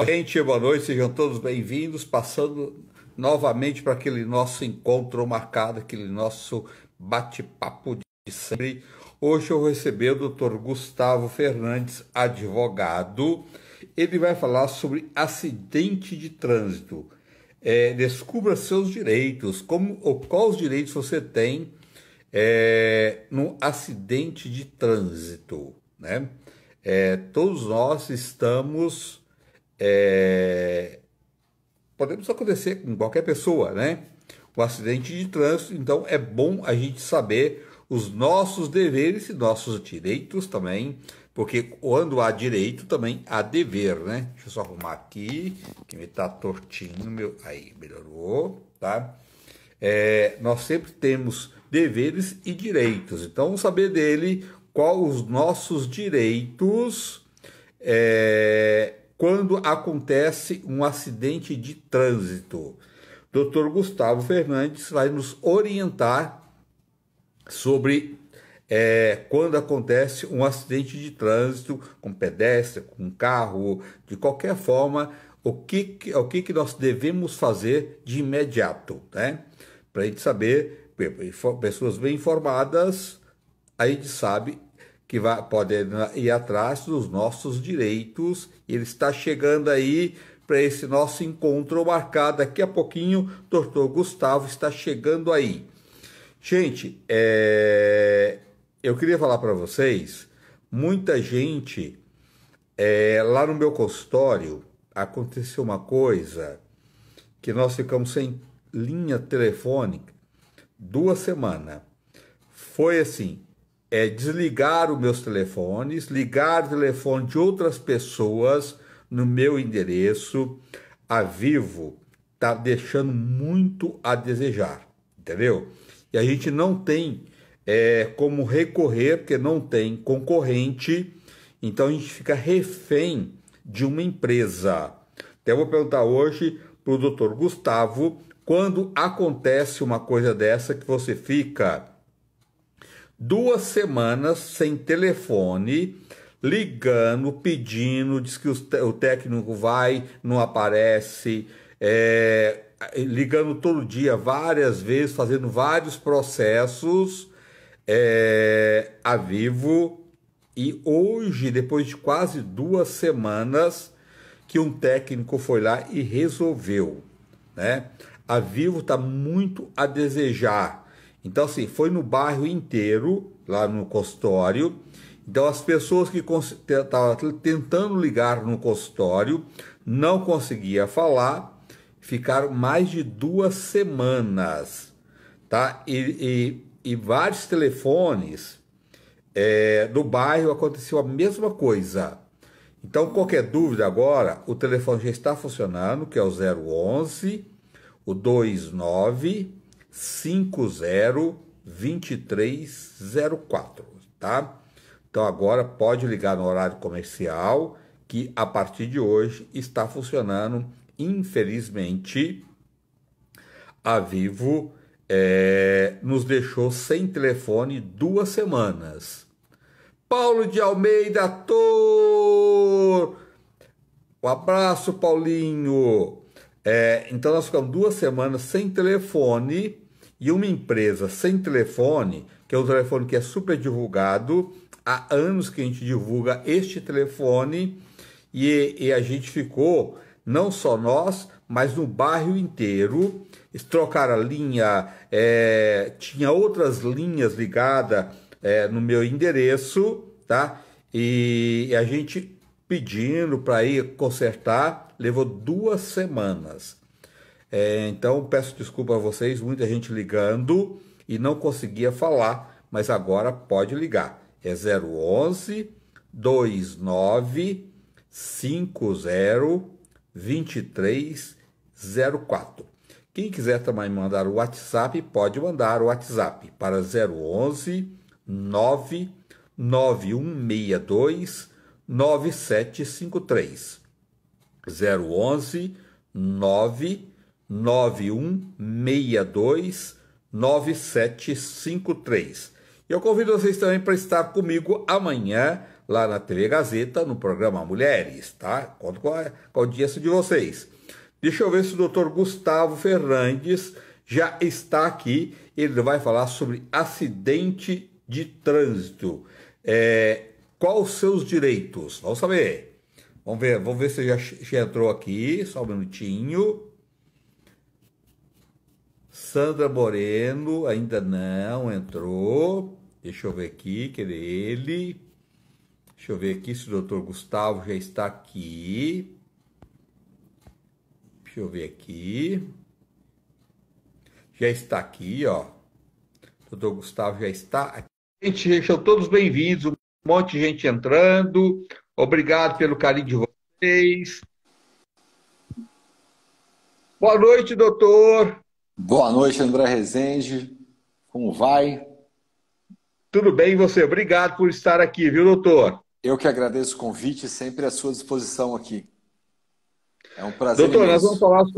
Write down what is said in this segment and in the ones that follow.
Gente, boa noite, sejam todos bem-vindos, passando novamente para aquele nosso encontro marcado, aquele nosso bate-papo de sempre. Hoje eu vou receber o Dr. Gustavo Fernandes, advogado. Ele vai falar sobre acidente de trânsito. Descubra seus direitos, quais direitos você tem no acidente de trânsito, né? Todos nós estamos... podemos acontecer com qualquer pessoa, né? Um acidente de trânsito, então é bom a gente saber os nossos deveres e nossos direitos também, porque quando há direito também há dever, né? Deixa eu só arrumar aqui, que me tá tortinho, aí melhorou, tá? Nós sempre temos deveres e direitos, então vamos saber dele quais os nossos direitos quando acontece um acidente de trânsito. Dr. Gustavo Fernandes vai nos orientar sobre quando acontece um acidente de trânsito com pedestre, com carro, de qualquer forma, o que nós devemos fazer de imediato, né? Para a gente saber, pessoas bem informadas, a gente sabe que pode ir atrás dos nossos direitos. Ele está chegando aí para esse nosso encontro marcado. Daqui a pouquinho, Dr. Gustavo está chegando aí. Gente, eu queria falar para vocês, muita gente, lá no meu consultório, aconteceu uma coisa, que nós ficamos sem linha telefônica 2 semanas. Foi assim, desligar os meus telefones, ligar o telefone de outras pessoas no meu endereço. A Vivo tá deixando muito a desejar, entendeu? E a gente não tem como recorrer, porque não tem concorrente, então a gente fica refém de uma empresa. Até vou perguntar hoje para o Dr. Gustavo, quando acontece uma coisa dessa que você fica 2 semanas sem telefone, ligando, pedindo, diz que o técnico vai, não aparece, ligando todo dia, várias vezes, fazendo vários processos a Vivo. E hoje, depois de quase 2 semanas, que um técnico foi lá e resolveu, né? A Vivo está muito a desejar. Então, assim, foi no bairro inteiro, lá no consultório. Então, as pessoas que estavam tentando ligar no consultório não conseguiam falar, ficaram mais de 2 semanas, tá? E vários telefones do bairro aconteceu a mesma coisa. Então, qualquer dúvida agora, o telefone já está funcionando, que é o 011, o 29502304, tá? Então agora pode ligar no horário comercial, que a partir de hoje está funcionando. Infelizmente, a Vivo nos deixou sem telefone 2 semanas. Paulo de Almeida, ator! Um abraço, Paulinho! Então nós ficamos 2 semanas sem telefone, e uma empresa sem telefone, que é um telefone que é super divulgado, há anos que a gente divulga este telefone, e a gente ficou, não só nós, mas no bairro inteiro. Eles trocaram a linha, tinha outras linhas ligadas no meu endereço, tá? E a gente pedindo para ir consertar, levou 2 semanas. Então, peço desculpa a vocês, muita gente ligando e não conseguia falar, mas agora pode ligar. 011 29502304. Quem quiser também mandar o WhatsApp, pode mandar o WhatsApp para 011 99162 9753. 011 99162 9753. E eu convido vocês também para estar comigo amanhã, lá na TV Gazeta, no programa Mulheres, tá? Conto com a audiência de vocês. Deixa eu ver se o doutor Gustavo Fernandes já está aqui. Ele vai falar sobre acidente de trânsito. Quais os seus direitos? Vamos saber. Vamos ver se já entrou aqui. Só um minutinho. Sandra Moreno, ainda não entrou. Deixa eu ver aqui, cadê ele? Deixa eu ver aqui se o doutor Gustavo já está aqui. Deixa eu ver aqui. Já está aqui, ó. O doutor Gustavo já está aqui. Gente, sejam todos bem-vindos. Um monte de gente entrando. Obrigado pelo carinho de vocês. Boa noite, doutor. Boa noite, André Rezende. Como vai? Tudo bem, e você? Obrigado por estar aqui, viu, doutor? Eu que agradeço o convite, sempre à sua disposição aqui. É um prazer Doutor, imenso. nós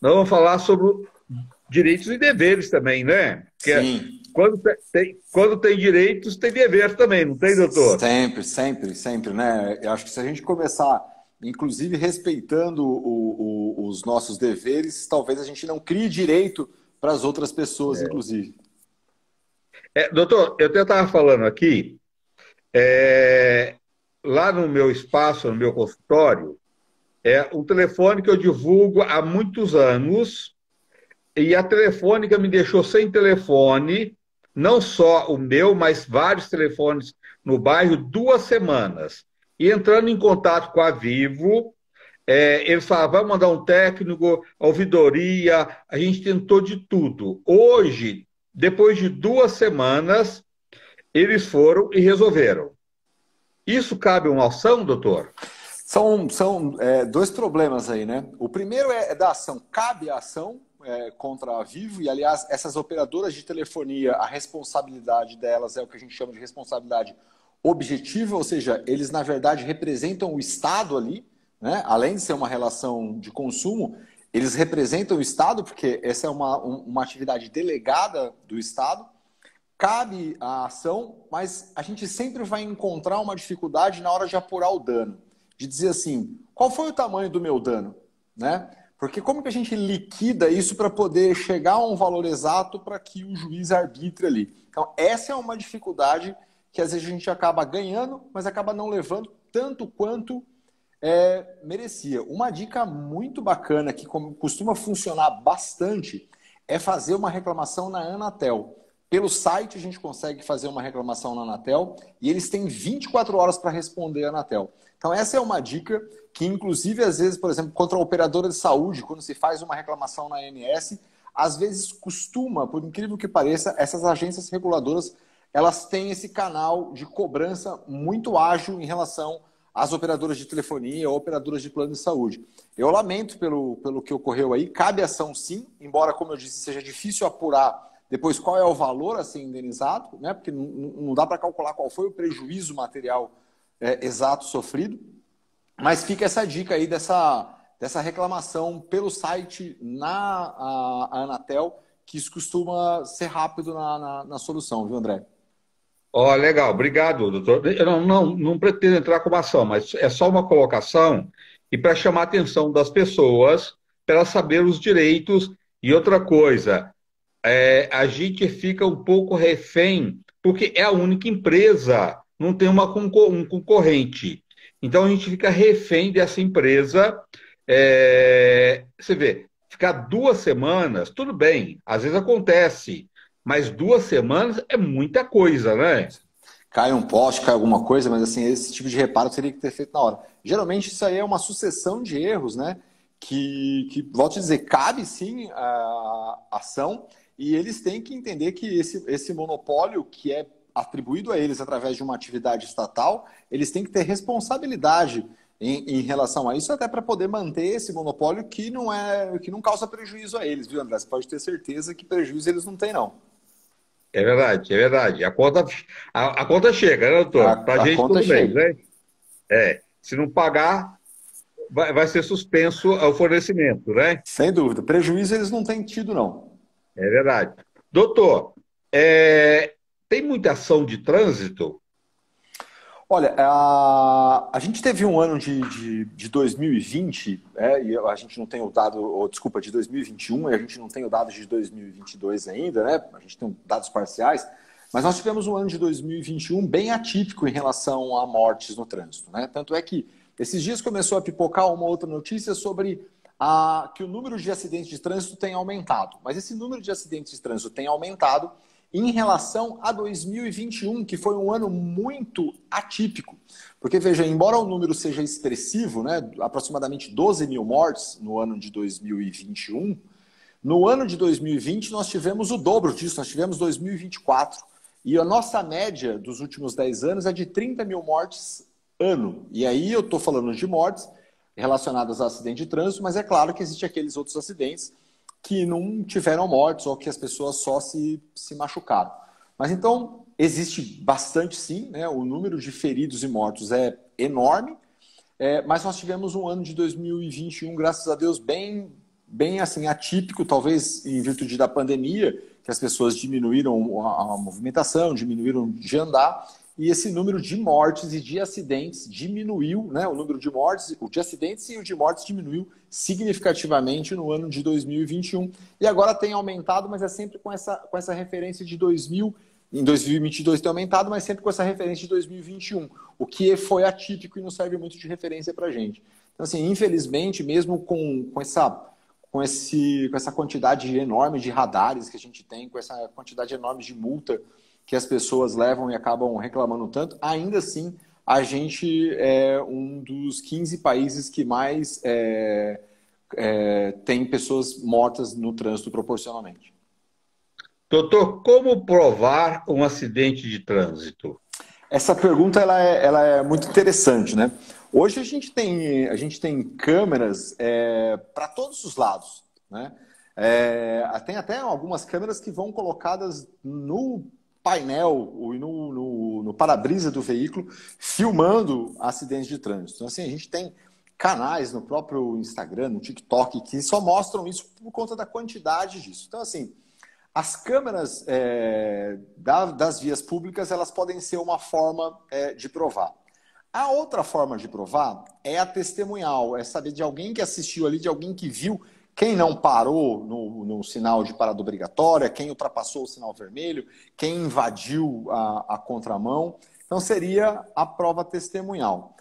vamos falar sobre direitos e deveres também, né? Porque Sim. Quando tem direitos, tem dever também, não tem, doutor? Sempre, sempre, sempre, né? Eu acho que se a gente começar, inclusive, respeitando os nossos deveres, talvez a gente não crie direito para as outras pessoas, inclusive. Doutor, eu até estava falando aqui, lá no meu espaço, no meu consultório, é um telefone que eu divulgo há muitos anos, e a telefônica me deixou sem telefone, não só o meu, mas vários telefones no bairro, 2 semanas. E entrando em contato com a Vivo, eles falavam, vai mandar um técnico, ouvidoria, a gente tentou de tudo. Hoje, depois de 2 semanas, eles foram e resolveram. Isso cabe uma ação, doutor? São dois problemas aí, né? O primeiro é da ação. Cabe a ação contra a Vivo, e aliás, essas operadoras de telefonia, a responsabilidade delas é o que a gente chama de responsabilidade objetiva, ou seja, eles na verdade representam o Estado ali, né? Além de ser uma relação de consumo, eles representam o Estado, porque essa é uma atividade delegada do Estado. Cabe a ação, mas a gente sempre vai encontrar uma dificuldade na hora de apurar o dano. De dizer assim, qual foi o tamanho do meu dano? Né? Porque como que a gente liquida isso para poder chegar a um valor exato para que o juiz arbitre ali? Então, essa é uma dificuldade que às vezes a gente acaba ganhando, mas acaba não levando tanto quanto merecia. Uma dica muito bacana que costuma funcionar bastante é fazer uma reclamação na Anatel. Pelo site a gente consegue fazer uma reclamação na Anatel e eles têm 24 horas para responder a Anatel. Então essa é uma dica que inclusive às vezes, por exemplo, contra a operadora de saúde, quando se faz uma reclamação na ANS, às vezes costuma, por incrível que pareça, essas agências reguladoras, elas têm esse canal de cobrança muito ágil em relação às operadoras de telefonia ou operadoras de plano de saúde. Eu lamento pelo que ocorreu aí, cabe ação sim, embora, como eu disse, seja difícil apurar depois qual é o valor a ser indenizado, né? Porque não dá para calcular qual foi o prejuízo material exato sofrido, mas fica essa dica aí dessa reclamação pelo site na Anatel, que isso costuma ser rápido na solução, viu, André? Ó, legal, obrigado, doutor. Eu não pretendo entrar com uma ação, mas é só uma colocação e para chamar a atenção das pessoas, para elas saberem os direitos. E outra coisa, a gente fica um pouco refém, porque é a única empresa, não tem um concorrente. Então a gente fica refém dessa empresa. Você vê, ficar 2 semanas, tudo bem, às vezes acontece, mas 2 semanas é muita coisa, né? Cai um poste, cai alguma coisa, mas assim, esse tipo de reparo teria que ter feito na hora. Geralmente isso aí é uma sucessão de erros, né? Que volto a dizer, cabe sim a ação, e eles têm que entender que esse monopólio que é atribuído a eles através de uma atividade estatal, eles têm que ter responsabilidade em relação a isso, até para poder manter esse monopólio que não causa prejuízo a eles, viu, André? Você pode ter certeza que prejuízo eles não têm, não. É verdade, é verdade. A conta chega, né, doutor? Para a A gente conta tudo bem, chega. né? Se não pagar, vai ser suspenso o fornecimento, né? Sem dúvida. Prejuízo eles não têm tido, não. É verdade. Doutor, tem muita ação de trânsito? Olha, a gente teve um ano de 2020, e a gente não tem o dado, ou, desculpa, de 2021, e a gente não tem o dado de 2022 ainda, né? A gente tem dados parciais, mas nós tivemos um ano de 2021 bem atípico em relação a mortes no trânsito, né? Tanto é que esses dias começou a pipocar uma outra notícia sobre que o número de acidentes de trânsito tem aumentado. Mas esse número de acidentes de trânsito tem aumentado em relação a 2021, que foi um ano muito atípico. Porque, veja, embora o número seja expressivo, né, aproximadamente 12 mil mortes no ano de 2021, no ano de 2020 nós tivemos o dobro disso, nós tivemos 2024. E a nossa média dos últimos 10 anos é de 30 mil mortes ano. E aí eu estou falando de mortes relacionadas a acidente de trânsito, mas é claro que existem aqueles outros acidentes que não tiveram mortes ou que as pessoas só se machucaram. Mas então, existe bastante sim, né? O número de feridos e mortos é enorme, mas nós tivemos um ano de 2021, graças a Deus, bem assim, atípico, talvez em virtude da pandemia, que as pessoas diminuíram a movimentação, diminuíram de andar, e esse número de mortes e de acidentes diminuiu, né? O número de mortes, o de acidentes e o de mortes diminuiu significativamente no ano de 2021. E agora tem aumentado, mas é sempre com essa referência de 2000. Em 2022 tem aumentado, mas sempre com essa referência de 2021, o que foi atípico e não serve muito de referência para a gente. Então, assim, infelizmente, mesmo com essa quantidade enorme de radares que a gente tem, com essa quantidade enorme de multa que as pessoas levam e acabam reclamando tanto, ainda assim a gente é um dos 15 países que mais tem pessoas mortas no trânsito proporcionalmente. Doutor, como provar um acidente de trânsito? Essa pergunta ela é muito interessante, né? Hoje a gente tem câmeras para todos os lados, né? Tem até algumas câmeras que vão colocadas no painel ou no para-brisa do veículo, filmando acidentes de trânsito. Então, assim, a gente tem canais no próprio Instagram, no TikTok, que só mostram isso por conta da quantidade disso. Então, assim, as câmeras das vias públicas, elas podem ser uma forma de provar. A outra forma de provar é a testemunhal, é saber de alguém que assistiu ali, de alguém que viu quem não parou no sinal de parada obrigatória, quem ultrapassou o sinal vermelho, quem invadiu a contramão. Então, seria a prova testemunhal.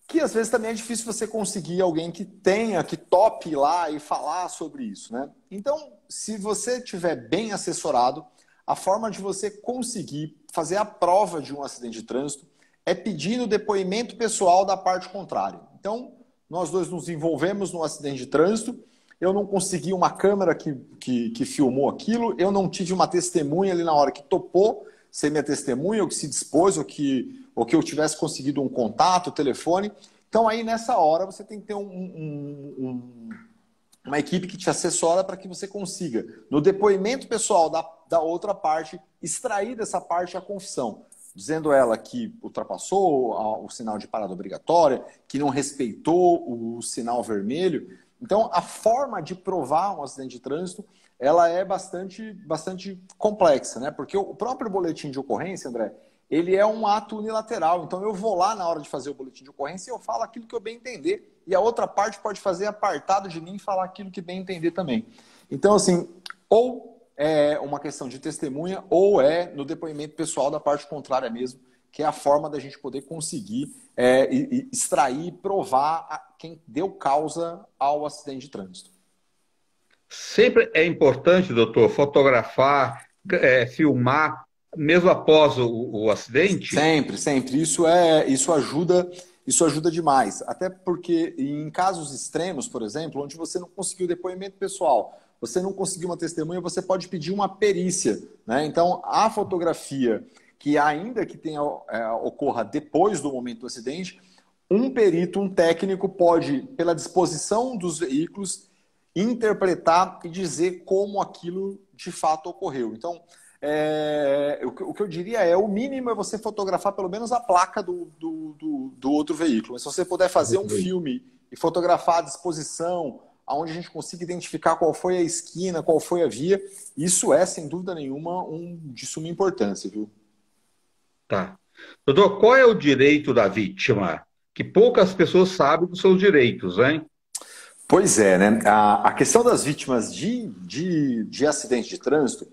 Que às vezes também é difícil você conseguir alguém que tope ir lá e falar sobre isso, né? Então, se você estiver bem assessorado, a forma de você conseguir fazer a prova de um acidente de trânsito é pedindo depoimento pessoal da parte contrária. Então, nós dois nos envolvemos no acidente de trânsito, eu não consegui uma câmera que filmou aquilo, eu não tive uma testemunha ali na hora que topou ser minha testemunha, ou que se dispôs, ou que eu tivesse conseguido um contato, telefone. Então, aí, nessa hora, você tem que ter uma equipe que te assessora para que você consiga, no depoimento pessoal da outra parte, extrair dessa parte a confissão, dizendo ela que ultrapassou o sinal de parada obrigatória, que não respeitou o sinal vermelho. Então, a forma de provar um acidente de trânsito, ela é bastante complexa, né? Porque o próprio boletim de ocorrência, André, ele é um ato unilateral. Então, eu vou lá na hora de fazer o boletim de ocorrência e eu falo aquilo que eu bem entender. E a outra parte pode fazer apartado de mim e falar aquilo que bem entender também. Então, assim, ou é uma questão de testemunha, ou é no depoimento pessoal da parte contrária mesmo, que é a forma da gente poder conseguir extrair, provar quem deu causa ao acidente de trânsito. Sempre é importante, doutor, fotografar, filmar, mesmo após o acidente? Sempre, sempre. Isso ajuda demais. Até porque em casos extremos, por exemplo, onde você não conseguiu depoimento pessoal, você não conseguiu uma testemunha, você pode pedir uma perícia, né? Então, a fotografia, que ainda que ocorra depois do momento do acidente, um perito, um técnico pode, pela disposição dos veículos, interpretar e dizer como aquilo de fato ocorreu. Então, o que eu diria o mínimo é você fotografar pelo menos a placa do outro veículo. Mas se você puder fazer um filme e fotografar a disposição, onde a gente consiga identificar qual foi a esquina, qual foi a via, isso é, sem dúvida nenhuma, de suma importância, viu? Tá. Doutor, qual é o direito da vítima? Que poucas pessoas sabem dos seus direitos, hein? Pois é, né? A questão das vítimas de acidente de trânsito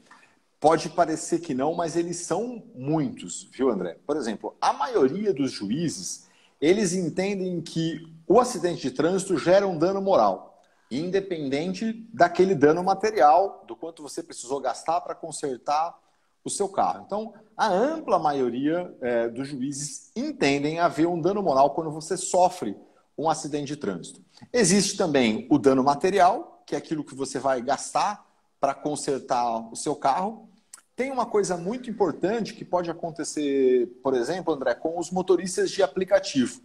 pode parecer que não, mas eles são muitos, viu, André? Por exemplo, a maioria dos juízes, eles entendem que o acidente de trânsito gera um dano moral, independente daquele dano material, do quanto você precisou gastar para consertar o seu carro. Então, a ampla maioria dos juízes entendem haver um dano moral quando você sofre um acidente de trânsito. Existe também o dano material, que é aquilo que você vai gastar para consertar o seu carro. Tem uma coisa muito importante que pode acontecer, por exemplo, André, com os motoristas de aplicativo.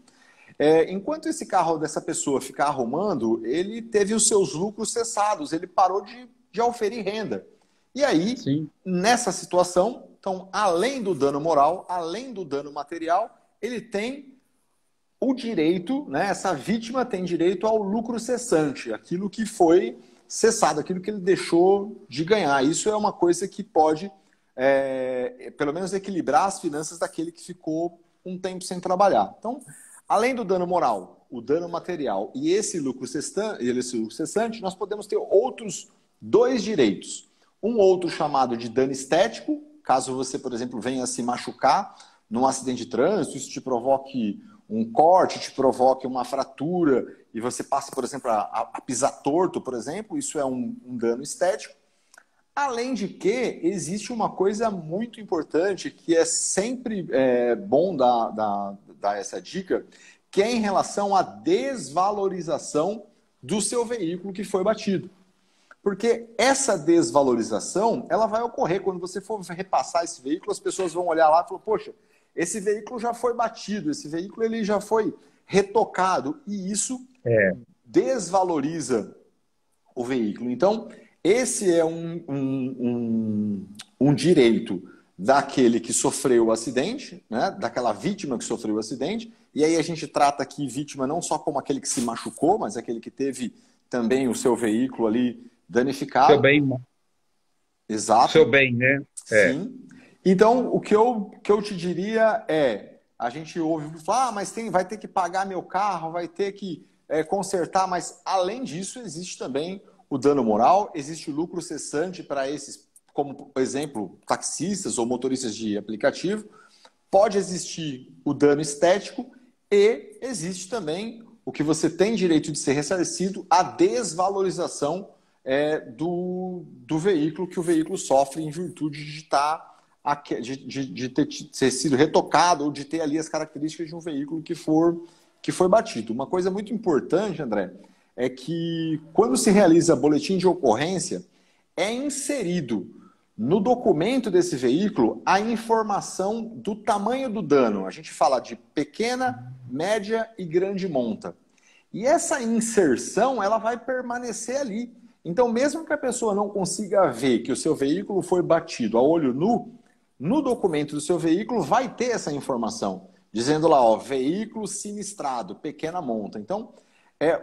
Enquanto esse carro dessa pessoa ficar arrumando, ele teve os seus lucros cessados, ele parou de auferir renda. E aí, Sim. nessa situação, então, além do dano moral, além do dano material, ele tem o direito, né, essa vítima tem direito ao lucro cessante, aquilo que foi cessado, aquilo que ele deixou de ganhar. Isso é uma coisa que pode, pelo menos, equilibrar as finanças daquele que ficou um tempo sem trabalhar. Então, além do dano moral, o dano material e esse lucro cessante, nós podemos ter outros dois direitos. Um outro chamado de dano estético, caso você, por exemplo, venha se machucar num acidente de trânsito, isso te provoque um corte, te provoque uma fratura e você passa, por exemplo, a pisar torto, por exemplo, isso é um dano estético. Além de que existe uma coisa muito importante que é sempre bom dar essa dica, que é em relação à desvalorização do seu veículo que foi batido. Porque essa desvalorização, ela vai ocorrer quando você for repassar esse veículo, as pessoas vão olhar lá e falar, poxa, esse veículo já foi batido, esse veículo ele já foi retocado, e isso desvaloriza o veículo. Então, esse é um direito daquele que sofreu o acidente, né? Daquela vítima que sofreu o acidente, e aí a gente trata aqui vítima não só como aquele que se machucou, mas aquele que teve também o seu veículo ali danificado. Seu bem, Exato. seu bem, né? Sim. Então, o que eu te diria é, a gente ouve falar, mas vai ter que pagar meu carro, vai ter que consertar, mas além disso, existe também o dano moral, existe o lucro cessante para esses, como, por exemplo, taxistas ou motoristas de aplicativo, pode existir o dano estético e existe também o que você tem direito de ser ressarcido, a desvalorização do veículo que o veículo sofre em virtude de ter sido retocado ou de ter ali as características de um veículo que foi batido. Uma coisa muito importante, André, é que quando se realiza boletim de ocorrência, é inserido no documento desse veículo a informação do tamanho do dano. A gente fala de pequena, média e grande monta. E essa inserção, ela vai permanecer ali. Então, mesmo que a pessoa não consiga ver que o seu veículo foi batido a olho nu, no documento do seu veículo vai ter essa informação, dizendo lá, ó, veículo sinistrado, pequena monta. Então,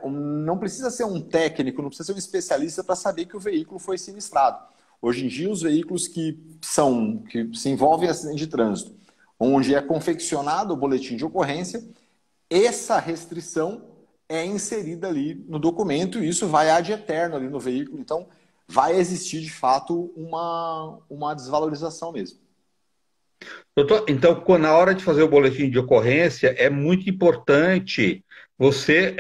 não precisa ser um técnico, não precisa ser um especialista para saber que o veículo foi sinistrado. Hoje em dia, os veículos que se envolvem em acidente de trânsito, onde é confeccionado o boletim de ocorrência, essa restrição é inserida ali no documento e isso vai ad eterno ali no veículo. Então, vai existir, de fato, uma desvalorização mesmo. Doutor, então, na hora de fazer o boletim de ocorrência, é muito importante você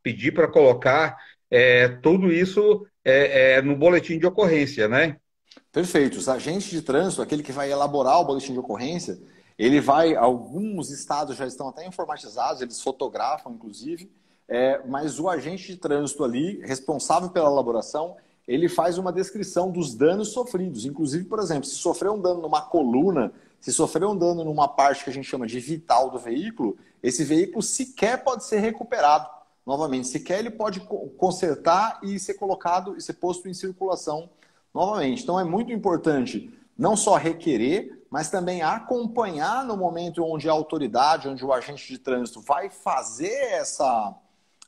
pedir para colocar tudo isso no boletim de ocorrência, né? Perfeito. Os agentes de trânsito, aquele que vai elaborar o boletim de ocorrência, alguns estados já estão até informatizados, eles fotografam, inclusive, mas o agente de trânsito ali, responsável pela elaboração, ele faz uma descrição dos danos sofridos. Inclusive, por exemplo, se sofreu um dano numa coluna, se sofreu um dano numa parte que a gente chama de vital do veículo, esse veículo sequer pode ser recuperado novamente. Sequer ele pode consertar e ser colocado e ser posto em circulação novamente. Então, é muito importante não só requerer, mas também acompanhar no momento onde a autoridade, onde o agente de trânsito vai fazer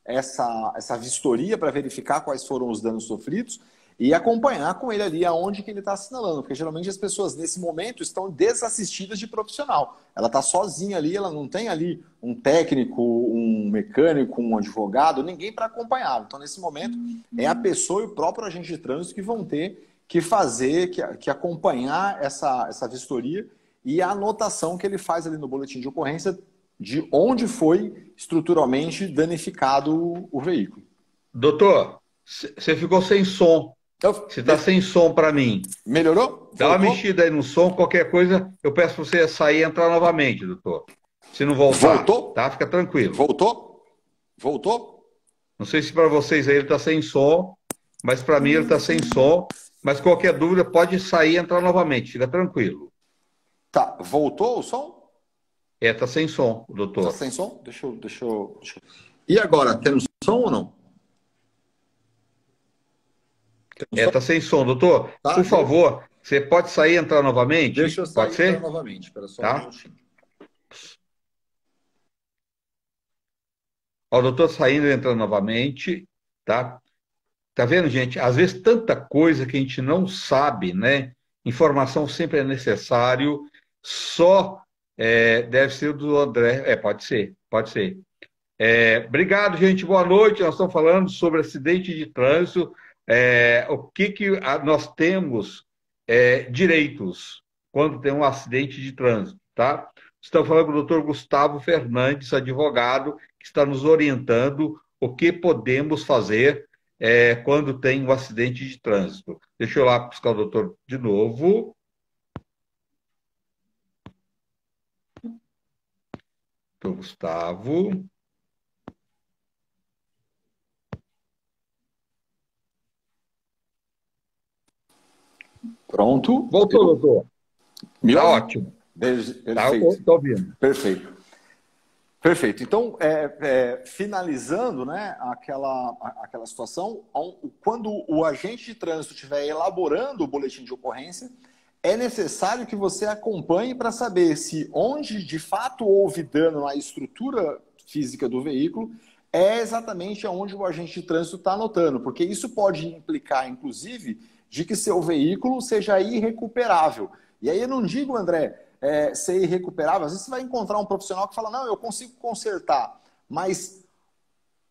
essa vistoria para verificar quais foram os danos sofridos e acompanhar com ele ali aonde que ele está assinalando, porque geralmente as pessoas nesse momento estão desassistidas de profissional. Ela está sozinha ali, ela não tem ali um técnico, um mecânico, um advogado, ninguém para acompanhar. Então, nesse momento, é a pessoa e o próprio agente de trânsito que vão ter que fazer, que acompanhar essa vistoria e a anotação que ele faz ali no boletim de ocorrência de onde foi estruturalmente danificado o veículo. Doutor, você ficou sem som. Você está sem som para mim. Melhorou? Dá uma mexida aí no som, qualquer coisa, eu peço para você sair e entrar novamente, doutor. Se não voltar, voltou? Tá? Fica tranquilo. Voltou? Voltou? Não sei se para vocês aí ele está sem som, mas para mim ele está sem som. Mas qualquer dúvida, pode sair e entrar novamente, fica tranquilo. Tá, voltou o som? Tá sem som, doutor. Tá sem som? Deixa eu... E agora, temos som ou não? Tá sem som, doutor. Tá, por favor, você pode sair e entrar novamente? Deixa eu sair e entrar novamente, espera só tá? Um minutinho. Ó, o doutor saindo e entrando novamente, tá? Tá vendo, gente? Às vezes tanta coisa que a gente não sabe, né? Informação sempre é necessário, só deve ser do André. Pode ser, pode ser. Obrigado, gente. Boa noite. Nós estamos falando sobre acidente de trânsito. O que nós temos direitos quando tem um acidente de trânsito, tá? Estamos falando com o doutor Gustavo Fernandes, advogado, que está nos orientando o que podemos fazer quando tem um acidente de trânsito. Deixa eu lá buscar o doutor de novo. Doutor Gustavo. Pronto. Voltou, doutor. Tá ótimo. Perfeito. Tá ouvindo. Perfeito. Então, finalizando, né, aquela situação, quando o agente de trânsito estiver elaborando o boletim de ocorrência, é necessário que você acompanhe para saber se onde de fato houve dano na estrutura física do veículo é exatamente onde o agente de trânsito está anotando, porque isso pode implicar, inclusive, de que seu veículo seja irrecuperável. E aí eu não digo, André, ser irrecuperável. Às vezes você vai encontrar um profissional que fala, não, eu consigo consertar, mas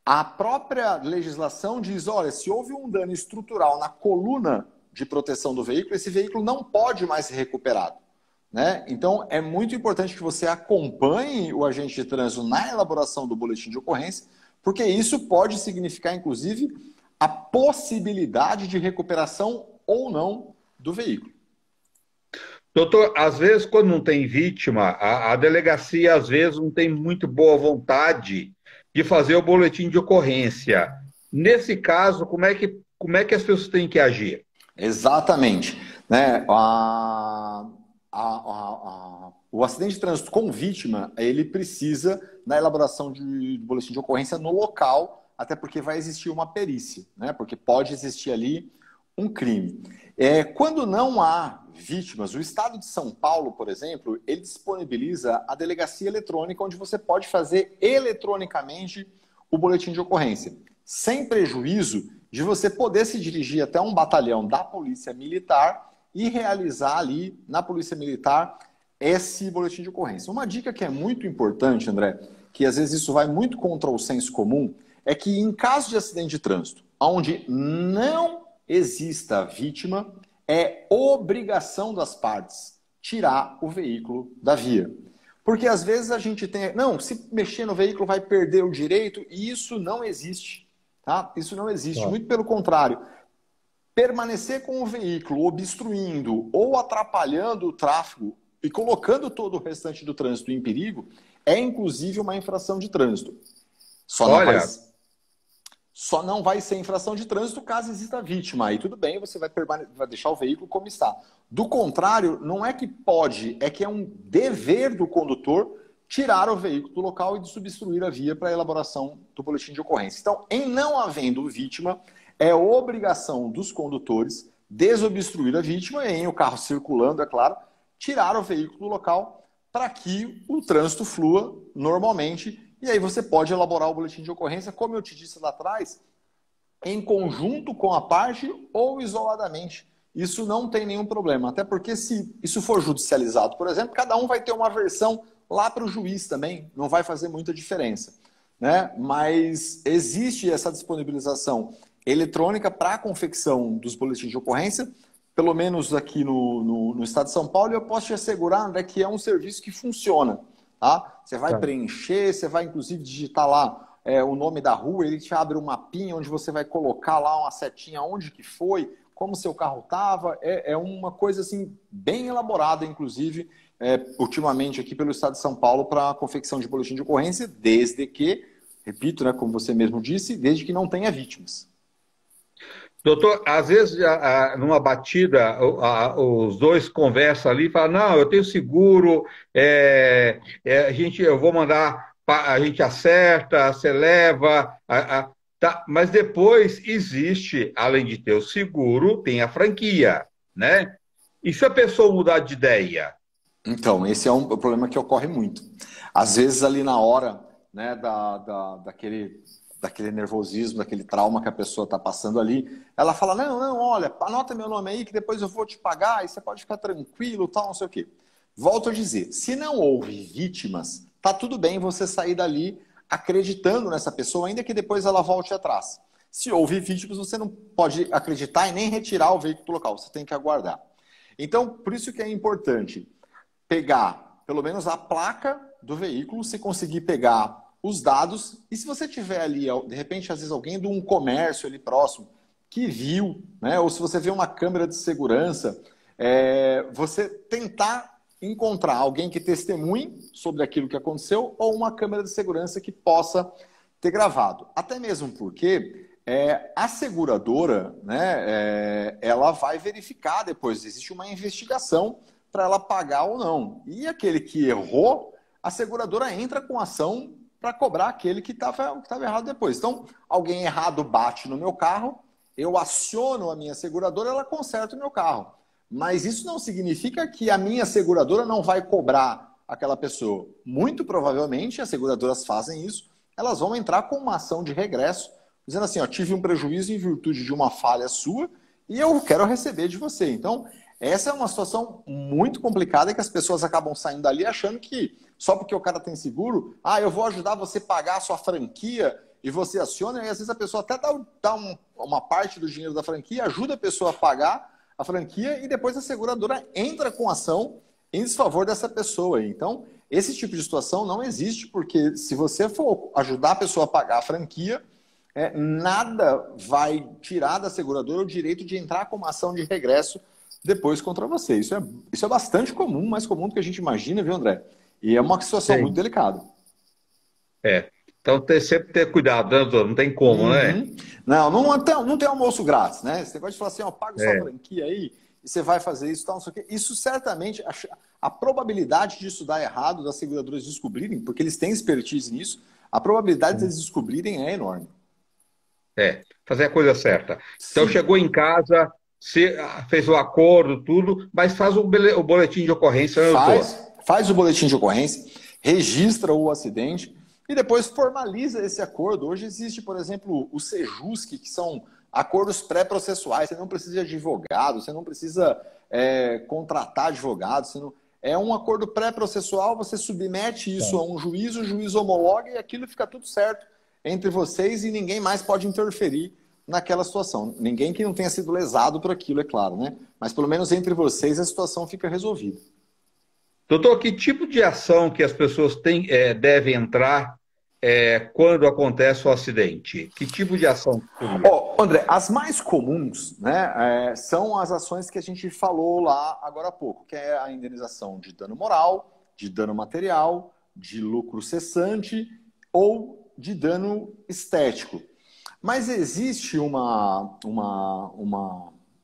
a própria legislação diz, olha, se houve um dano estrutural na coluna de proteção do veículo, esse veículo não pode mais ser recuperado, né? Então, é muito importante que você acompanhe o agente de trânsito na elaboração do boletim de ocorrência, porque isso pode significar, inclusive, a possibilidade de recuperação ou não do veículo. Doutor, às vezes, quando não tem vítima, a delegacia, às vezes, não tem muito boa vontade de fazer o boletim de ocorrência. Nesse caso, como é que as pessoas têm que agir? Exatamente. Né? O acidente de trânsito com vítima, ele precisa da elaboração de boletim de ocorrência no local, até porque vai existir uma perícia, né? Porque pode existir ali um crime. Quando não há vítimas, o Estado de São Paulo, por exemplo, ele disponibiliza a delegacia eletrônica, onde você pode fazer eletronicamente o boletim de ocorrência, sem prejuízo de você poder se dirigir até um batalhão da Polícia Militar e realizar ali na Polícia Militar esse boletim de ocorrência. Uma dica que é muito importante, André, que às vezes isso vai muito contra o senso comum, é que em caso de acidente de trânsito, onde não exista vítima, é obrigação das partes tirar o veículo da via. Porque às vezes a gente tem... Não, se mexer no veículo vai perder o direito, e isso não existe. Tá? Isso não existe. Claro. Muito pelo contrário. Permanecer com o veículo obstruindo ou atrapalhando o tráfego e colocando todo o restante do trânsito em perigo é, inclusive, uma infração de trânsito. Só não vai ser infração de trânsito caso exista vítima. Aí tudo bem, você vai deixar o veículo como está. Do contrário, não é que pode, é que é um dever do condutor tirar o veículo do local e substruir a via para a elaboração do boletim de ocorrência. Então, em não havendo vítima, é obrigação dos condutores desobstruir a vítima e, em o carro circulando, é claro, tirar o veículo do local para que o trânsito flua normalmente. E aí você pode elaborar o boletim de ocorrência, como eu te disse lá atrás, em conjunto com a parte ou isoladamente. Isso não tem nenhum problema, até porque se isso for judicializado, por exemplo, cada um vai ter uma versão lá para o juiz também, não vai fazer muita diferença, né? Mas existe essa disponibilização eletrônica para a confecção dos boletins de ocorrência, pelo menos aqui no estado de São Paulo, e eu posso te assegurar, André, que é um serviço que funciona. Tá? Você vai preencher, você vai inclusive digitar lá o nome da rua, ele te abre um mapinha onde você vai colocar lá uma setinha onde que foi, como seu carro estava. É uma coisa assim bem elaborada, inclusive, ultimamente aqui pelo estado de São Paulo para a confecção de boletim de ocorrência, desde que, repito, né, como você mesmo disse, desde que não tenha vítimas. Doutor, às vezes, numa batida, os dois conversam ali e falam, não, eu tenho seguro, eu vou mandar, a gente acerta, você leva, tá. Mas depois existe, além de ter o seguro, tem a franquia, né? E se a pessoa mudar de ideia? Então, esse é um problema que ocorre muito. Às vezes, ali na hora, né, daquele nervosismo, daquele trauma que a pessoa está passando ali, ela fala, não, olha, anota meu nome aí que depois eu vou te pagar e você pode ficar tranquilo, tal, não sei o quê. Volto a dizer, se não houve vítimas, tá tudo bem você sair dali acreditando nessa pessoa, ainda que depois ela volte atrás. Se houve vítimas, você não pode acreditar e nem retirar o veículo do local, você tem que aguardar. Então, por isso que é importante pegar, pelo menos, a placa do veículo, se conseguir pegar os dados, e se você tiver ali, de repente, às vezes alguém de um comércio ali próximo que viu, né? Ou se você vê uma câmera de segurança, você tentar encontrar alguém que testemunhe sobre aquilo que aconteceu ou uma câmera de segurança que possa ter gravado. Até mesmo porque a seguradora, né, ela vai verificar depois, existe uma investigação para ela pagar ou não. E aquele que errou, a seguradora entra com ação para cobrar aquele que estava errado depois. Então, alguém errado bate no meu carro, eu aciono a minha seguradora, ela conserta o meu carro. Mas isso não significa que a minha seguradora não vai cobrar aquela pessoa. Muito provavelmente, as seguradoras fazem isso, elas vão entrar com uma ação de regresso, dizendo assim, ó, tive um prejuízo em virtude de uma falha sua e eu quero receber de você. Então, essa é uma situação muito complicada que as pessoas acabam saindo dali achando que só porque o cara tem seguro, eu vou ajudar você a pagar a sua franquia e você aciona, e às vezes a pessoa até dá uma parte do dinheiro da franquia, ajuda a pessoa a pagar a franquia e depois a seguradora entra com ação em desfavor dessa pessoa. Então, esse tipo de situação não existe, porque se você for ajudar a pessoa a pagar a franquia, nada vai tirar da seguradora o direito de entrar com uma ação de regresso depois contra você. Isso é bastante comum, mais comum do que a gente imagina, viu, André? E é uma situação muito delicada. Então sempre ter cuidado, né, doutor? Não tem como, né? Não tem almoço grátis, né? Você pode falar assim, paga sua franquia aí e você vai fazer isso, tal, não sei o quê. Isso certamente, a probabilidade disso dar errado, das seguradoras descobrirem, porque eles têm expertise nisso, a probabilidade deles descobrirem é enorme. Fazer a coisa certa. Então Sim. chegou em casa, fez o acordo, tudo, mas faz o boletim de ocorrência, né, doutor? Faz o boletim de ocorrência, registra o acidente e depois formaliza esse acordo. Hoje existe, por exemplo, o SEJUSC, que são acordos pré-processuais. Você não precisa de advogado, você não precisa contratar advogado. É um acordo pré-processual, você submete isso a um juiz, o juiz homologa e aquilo fica tudo certo entre vocês e ninguém mais pode interferir naquela situação. Ninguém que não tenha sido lesado por aquilo, é claro, né? Mas pelo menos entre vocês a situação fica resolvida. Doutor, que tipo de ação que as pessoas devem entrar quando acontece o acidente? Que tipo de ação seria? André, as mais comuns, né, são as ações que a gente falou lá agora há pouco, que é a indenização de dano moral, de dano material, de lucro cessante ou de dano estético. Mas existe um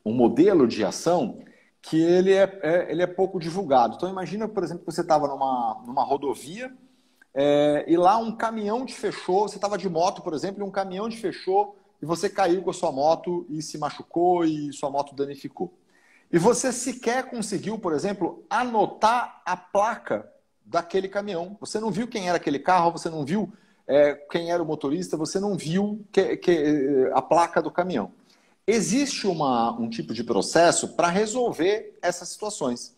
modelo de ação que ele é pouco divulgado. Então imagina, por exemplo, que você estava numa rodovia e lá um caminhão te fechou, você estava de moto, por exemplo, e um caminhão te fechou e você caiu com a sua moto e se machucou e sua moto danificou. E você sequer conseguiu, por exemplo, anotar a placa daquele caminhão. Você não viu quem era aquele carro, você não viu quem era o motorista, você não viu a placa do caminhão. Existe um tipo de processo para resolver essas situações,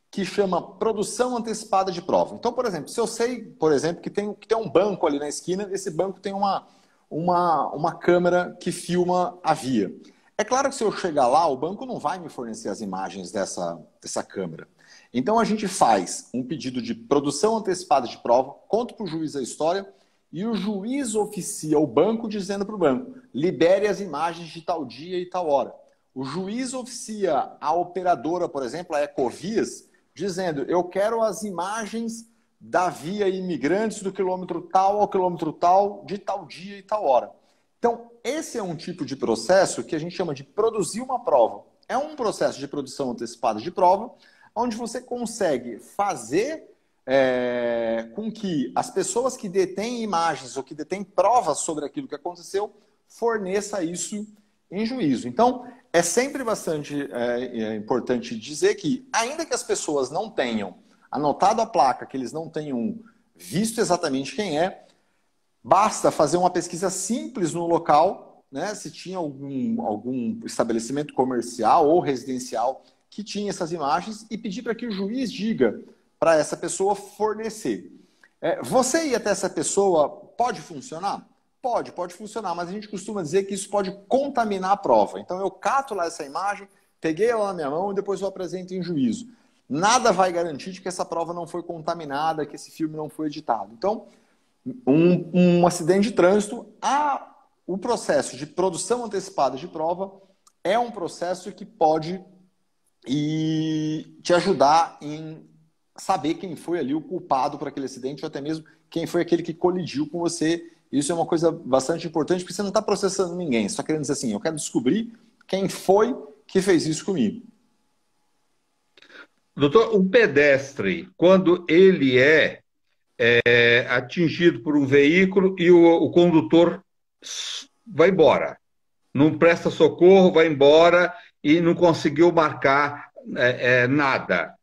que chama produção antecipada de prova. Então, por exemplo, se eu sei, por exemplo, que tem um banco ali na esquina, esse banco tem uma câmera que filma a via. É claro que se eu chegar lá, o banco não vai me fornecer as imagens dessa câmera. Então, a gente faz um pedido de produção antecipada de prova, conta para o juiz a história, e o juiz oficia o banco dizendo para o banco, libere as imagens de tal dia e tal hora. O juiz oficia a operadora, por exemplo, a Ecovias, dizendo, eu quero as imagens da via imigrantes do quilômetro tal ao quilômetro tal, de tal dia e tal hora. Então, esse é um tipo de processo que a gente chama de produzir uma prova. É um processo de produção antecipada de prova, onde você consegue fazer com que as pessoas que detêm imagens ou que detêm provas sobre aquilo que aconteceu, forneça isso em juízo. Então, é sempre bastante importante dizer que, ainda que as pessoas não tenham anotado a placa, que eles não tenham visto exatamente quem é, basta fazer uma pesquisa simples no local, né, se tinha algum estabelecimento comercial ou residencial que tinha essas imagens e pedir para que o juiz diga para essa pessoa fornecer. Você ir até essa pessoa pode funcionar? Pode funcionar, mas a gente costuma dizer que isso pode contaminar a prova. Então eu cato lá essa imagem, peguei ela na minha mão e depois eu apresento em juízo. Nada vai garantir de que essa prova não foi contaminada, que esse filme não foi editado. Então, um acidente de trânsito, o processo de produção antecipada de prova é um processo que pode te ajudar em saber quem foi ali o culpado por aquele acidente ou até mesmo quem foi aquele que colidiu com você. Isso é uma coisa bastante importante porque você não está processando ninguém. Você está querendo dizer assim, eu quero descobrir quem foi que fez isso comigo. Doutor, um pedestre, quando ele é atingido por um veículo e o condutor vai embora, não presta socorro, vai embora e não conseguiu marcar nada.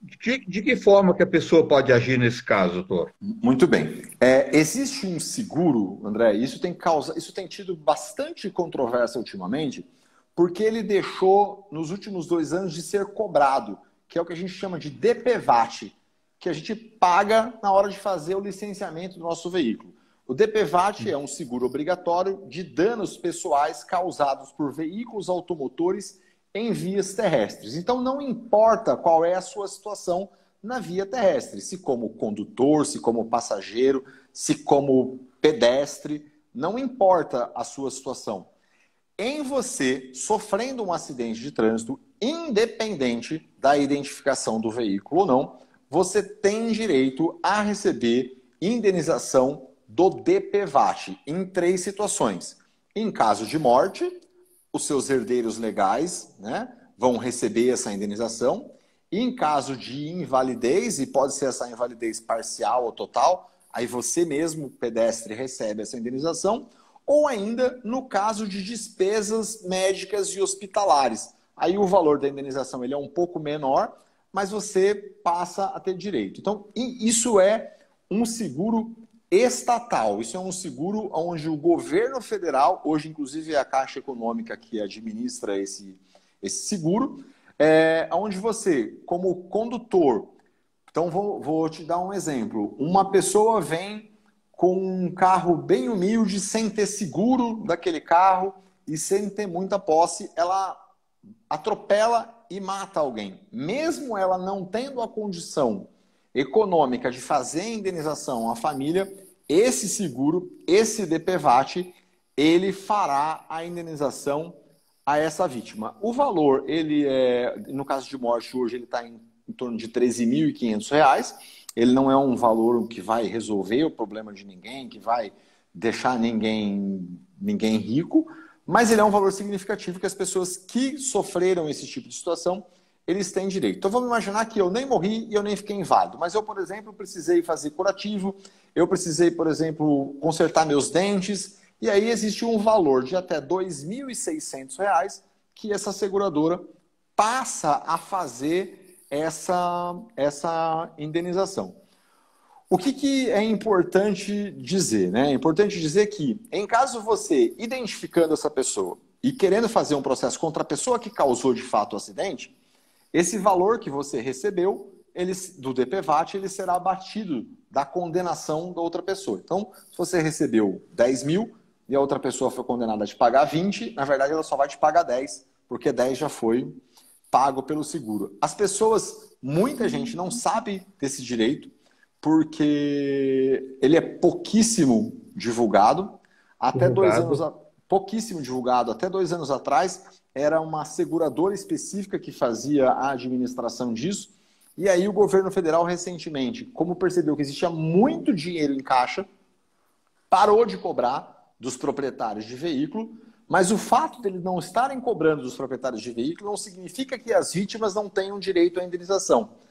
De que forma que a pessoa pode agir nesse caso, doutor? Muito bem. Existe um seguro, André, isso tem tido bastante controvérsia ultimamente, porque ele deixou, nos últimos 2 anos, de ser cobrado, que é o que a gente chama de DPVAT, que a gente paga na hora de fazer o licenciamento do nosso veículo. O DPVAT é um seguro obrigatório de danos pessoais causados por veículos automotores em vias terrestres. Então, não importa qual é a sua situação na via terrestre, se como condutor, se como passageiro, se como pedestre, não importa a sua situação. Em você sofrendo um acidente de trânsito, independente da identificação do veículo ou não, você tem direito a receber indenização do DPVAT em 3 situações. Em caso de morte, os seus herdeiros legais, né, vão receber essa indenização. E em caso de invalidez, e pode ser essa invalidez parcial ou total, aí você mesmo, pedestre, recebe essa indenização. Ou ainda no caso de despesas médicas e hospitalares. Aí o valor da indenização ele é um pouco menor, mas você passa a ter direito. Então, isso é um seguro estatal. Isso é um seguro onde o governo federal, hoje inclusive é a Caixa Econômica que administra esse seguro, onde você, como condutor, então vou te dar um exemplo. Uma pessoa vem com um carro bem humilde, sem ter seguro daquele carro e sem ter muita posse, ela atropela e mata alguém. Mesmo ela não tendo a condição econômica de fazer a indenização à família, esse seguro, esse DPVAT, ele fará a indenização a essa vítima. O valor, ele no caso de morte hoje, ele está em torno de R$ 13.500. Ele não é um valor que vai resolver o problema de ninguém, que vai deixar ninguém rico, mas ele é um valor significativo que as pessoas que sofreram esse tipo de situação, eles têm direito. Então vamos imaginar que eu nem morri e eu nem fiquei inválido, mas eu, por exemplo, precisei fazer curativo, eu precisei, por exemplo, consertar meus dentes, e aí existe um valor de até R$ 2.600 que essa seguradora passa a fazer essa indenização. O que é importante dizer, né? É importante dizer que, em caso você identificando essa pessoa e querendo fazer um processo contra a pessoa que causou de fato o acidente, esse valor que você recebeu do DPVAT ele será abatido da condenação da outra pessoa. Então, se você recebeu 10 mil e a outra pessoa foi condenada a te pagar 20, na verdade ela só vai te pagar 10, porque 10 já foi pago pelo seguro. As pessoas, muita gente não sabe desse direito, porque ele é pouquíssimo divulgado. Até Divulgado. pouquíssimo divulgado. Até 2 anos atrás, era uma seguradora específica que fazia a administração disso. E aí o governo federal, recentemente, como percebeu que existia muito dinheiro em caixa, parou de cobrar dos proprietários de veículo, mas o fato de eles não estarem cobrando dos proprietários de veículo não significa que as vítimas não tenham direito à indenização.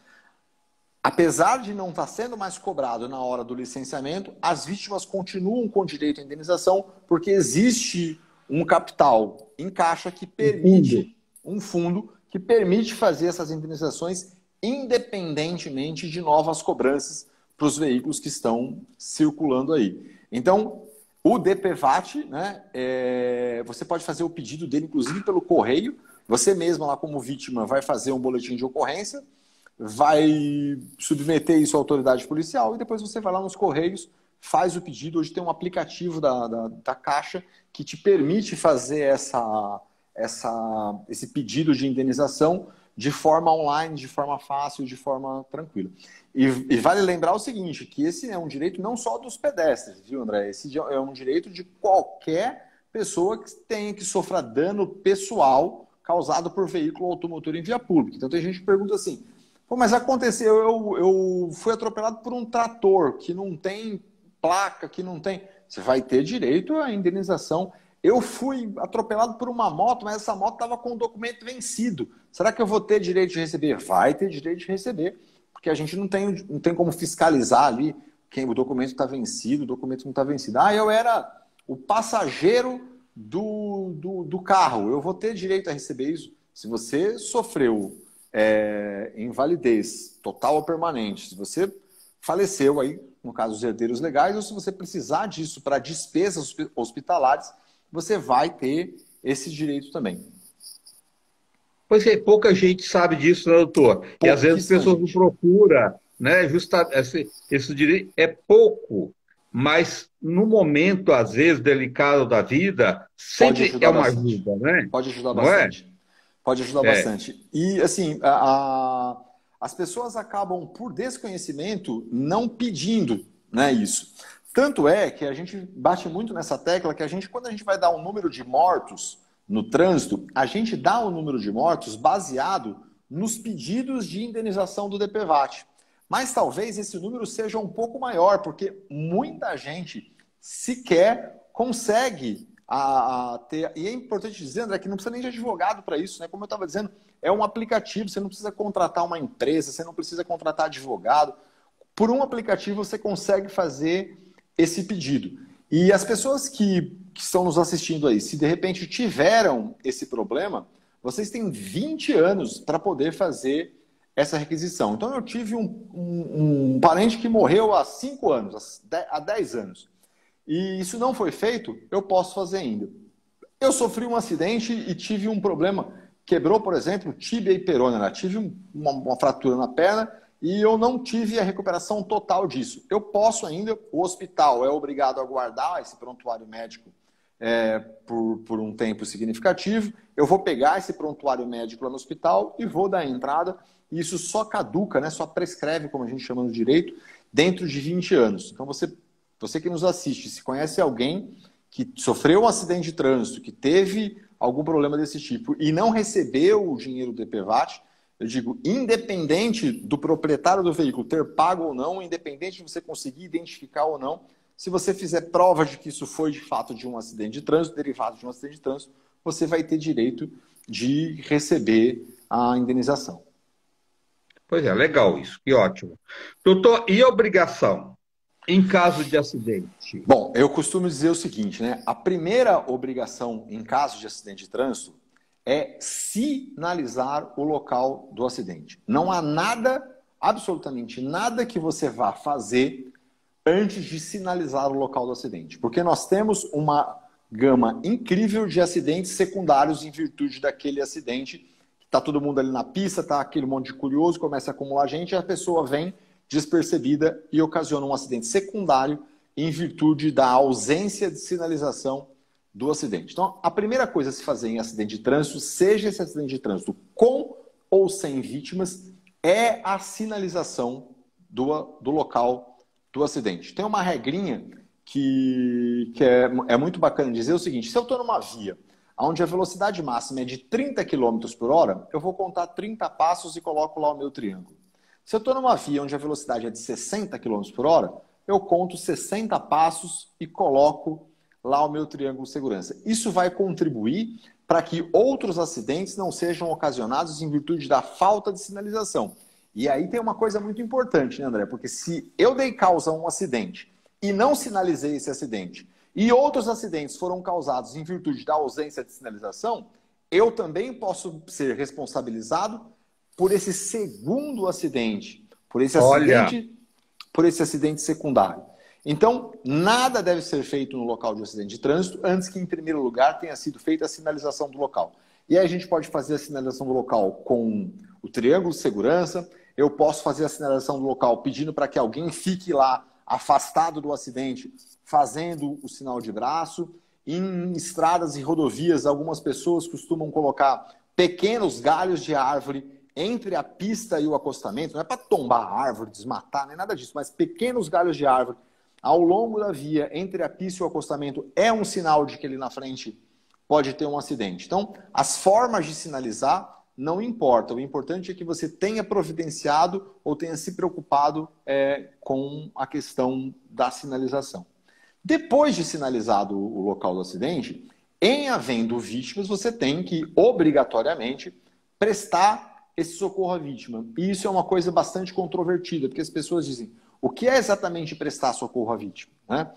Apesar de não estar sendo mais cobrado na hora do licenciamento, as vítimas continuam com direito à indenização porque existe um capital em caixa que permite, um fundo que permite fazer essas indenizações independentemente de novas cobranças para os veículos que estão circulando aí. Então, o DPVAT, né, você pode fazer o pedido dele, inclusive pelo correio. Você mesma, lá como vítima, vai fazer um boletim de ocorrência, vai submeter isso à autoridade policial e depois você vai lá nos Correios, faz o pedido. Hoje tem um aplicativo da Caixa que te permite fazer esse pedido de indenização de forma online, de forma fácil, de forma tranquila. E vale lembrar o seguinte, que esse é um direito não só dos pedestres, viu, André? Esse é um direito de qualquer pessoa que tenha que sofrer dano pessoal causado por veículo automotor em via pública. Então tem gente que pergunta assim, pô, mas aconteceu, eu fui atropelado por um trator que não tem placa, que não tem... Você vai ter direito à indenização. Eu fui atropelado por uma moto, mas essa moto estava com o documento vencido. Será que eu vou ter direito de receber? Vai ter direito de receber, porque a gente não tem como fiscalizar ali quem o documento está vencido, o documento não está vencido. Ah, eu era o passageiro do carro, eu vou ter direito a receber isso. Se você sofreu invalidez total ou permanente, se você faleceu aí, no caso dos herdeiros legais, ou se você precisar disso para despesas hospitalares, você vai ter esse direito também. Pois é, pouca gente sabe disso, né, doutor? E às vezes as pessoas não procuram, né? Justa, esse direito é pouco, mas no momento, às vezes, delicado da vida, sempre é uma ajuda, né? Pode ajudar Não é? bastante. Pode ajudar bastante. E, assim, as pessoas acabam, por desconhecimento, não pedindo, né, isso. Tanto é que a gente bate muito nessa tecla que quando a gente vai dar um número de mortos no trânsito, a gente dá o número de mortos baseado nos pedidos de indenização do DPVAT. Mas talvez esse número seja um pouco maior, porque muita gente sequer consegue ter... E é importante dizer, André, que não precisa nem de advogado para isso, né? Como eu estava dizendo, é um aplicativo, você não precisa contratar uma empresa, você não precisa contratar advogado. Por um aplicativo você consegue fazer esse pedido. E as pessoas que estão nos assistindo aí, se de repente tiveram esse problema, vocês têm 20 anos para poder fazer essa requisição. Então eu tive um parente que morreu há 5 anos, há 10 anos. E isso não foi feito, eu posso fazer ainda. Eu sofri um acidente e tive um problema, quebrou, por exemplo, tíbia e perônio, tive uma fratura na perna e eu não tive a recuperação total disso. Eu posso ainda, o hospital é obrigado a guardar esse prontuário médico por um tempo significativo. Eu vou pegar esse prontuário médico lá no hospital e vou dar a entrada. E isso só caduca, né, só prescreve, como a gente chama no direito, dentro de 20 anos. Então você que nos assiste, se conhece alguém que sofreu um acidente de trânsito, que teve algum problema desse tipo e não recebeu o dinheiro do DPVAT, eu digo, independente do proprietário do veículo ter pago ou não, independente de você conseguir identificar ou não, se você fizer prova de que isso foi de fato de um acidente de trânsito, derivado de um acidente de trânsito, você vai ter direito de receber a indenização. Pois é, legal isso, que ótimo. Doutor, e obrigação em caso de acidente? Bom, eu costumo dizer o seguinte, né? A primeira obrigação em caso de acidente de trânsito é sinalizar o local do acidente. Não há nada, absolutamente nada que você vá fazer antes de sinalizar o local do acidente. Porque nós temos uma gama incrível de acidentes secundários em virtude daquele acidente. Está todo mundo ali na pista, está aquele monte de curioso, começa a acumular gente, e a pessoa vem despercebida e ocasiona um acidente secundário em virtude da ausência de sinalização do acidente. Então, a primeira coisa a se fazer em acidente de trânsito, seja esse acidente de trânsito com ou sem vítimas, é a sinalização do local do acidente. Tem uma regrinha que é muito bacana dizer o seguinte: se eu estou numa via onde a velocidade máxima é de 30 km por hora, eu vou contar 30 passos e coloco lá o meu triângulo. Se eu estou numa via onde a velocidade é de 60 km por hora, eu conto 60 passos e coloco lá o meu triângulo de segurança. Isso vai contribuir para que outros acidentes não sejam ocasionados em virtude da falta de sinalização. E aí tem uma coisa muito importante, né, André? Porque se eu dei causa a um acidente e não sinalizei esse acidente, e outros acidentes foram causados em virtude da ausência de sinalização, eu também posso ser responsabilizado por esse segundo acidente, por esse acidente secundário. Então, nada deve ser feito no local de acidente de trânsito antes que, em primeiro lugar, tenha sido feita a sinalização do local. E aí a gente pode fazer a sinalização do local com o triângulo de segurança, eu posso fazer a sinalização do local pedindo para que alguém fique lá afastado do acidente, fazendo o sinal de braço. Em estradas e rodovias, algumas pessoas costumam colocar pequenos galhos de árvore entre a pista e o acostamento. Não é para tombar a árvore, desmatar, nem nada disso, mas pequenos galhos de árvore ao longo da via, entre a pista e o acostamento, é um sinal de que ali na frente pode ter um acidente. Então, as formas de sinalizar não importam. O importante é que você tenha providenciado ou tenha se preocupado com a questão da sinalização. Depois de sinalizado o local do acidente, em havendo vítimas, você tem que, obrigatoriamente, prestar esse socorro à vítima. E isso é uma coisa bastante controvertida, porque as pessoas dizem: o que é exatamente prestar socorro à vítima? Né?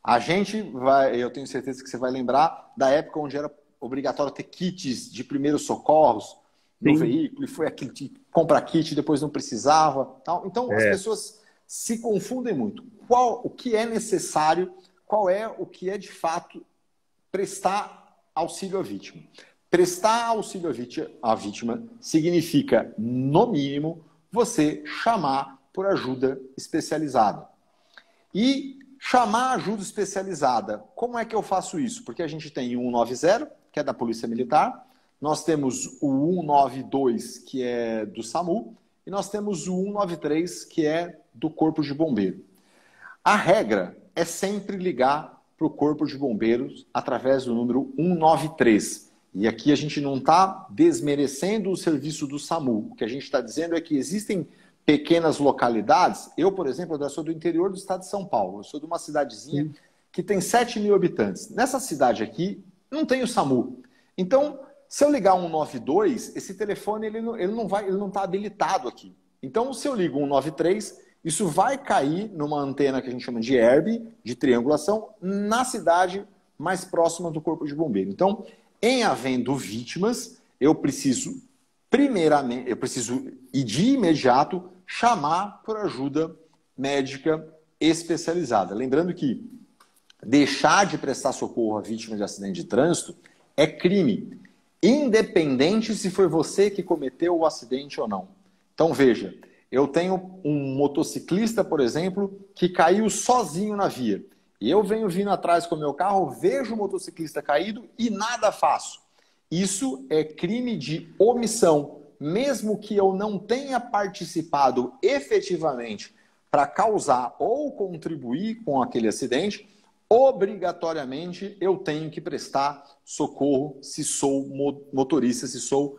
A gente vai, eu tenho certeza que você vai lembrar da época onde era obrigatório ter kits de primeiros socorros no veículo, e foi aquele de comprar kit, depois não precisava. Tal. Então, as pessoas se confundem muito. O que é necessário, qual é o que é de fato prestar auxílio à vítima? Prestar auxílio à vítima significa, no mínimo, você chamar por ajuda especializada. E chamar ajuda especializada, como é que eu faço isso? Porque a gente tem o 190, que é da Polícia Militar, nós temos o 192, que é do SAMU, e nós temos o 193, que é do Corpo de Bombeiros. A regra é sempre ligar para o Corpo de Bombeiros através do número 193. E aqui a gente não está desmerecendo o serviço do SAMU. O que a gente está dizendo é que existem pequenas localidades. Eu, por exemplo, eu sou do interior do estado de São Paulo. Eu sou de uma cidadezinha que tem 7 mil habitantes. Nessa cidade aqui, não tem o SAMU. Então, se eu ligar 192, esse telefone ele não está habilitado aqui. Então, se eu ligo 193, isso vai cair numa antena que a gente chama de ERB, de triangulação, na cidade mais próxima do Corpo de Bombeiro. Então, em havendo vítimas, eu preciso, primeiramente, ir de imediato chamar por ajuda médica especializada. Lembrando que deixar de prestar socorro à vítima de acidente de trânsito é crime, independente se foi você que cometeu o acidente ou não. Então, veja, eu tenho um motociclista, por exemplo, que caiu sozinho na via. E eu venho vindo atrás com o meu carro, vejo o motociclista caído e nada faço. Isso é crime de omissão. Mesmo que eu não tenha participado efetivamente para causar ou contribuir com aquele acidente, obrigatoriamente eu tenho que prestar socorro se sou motorista, se sou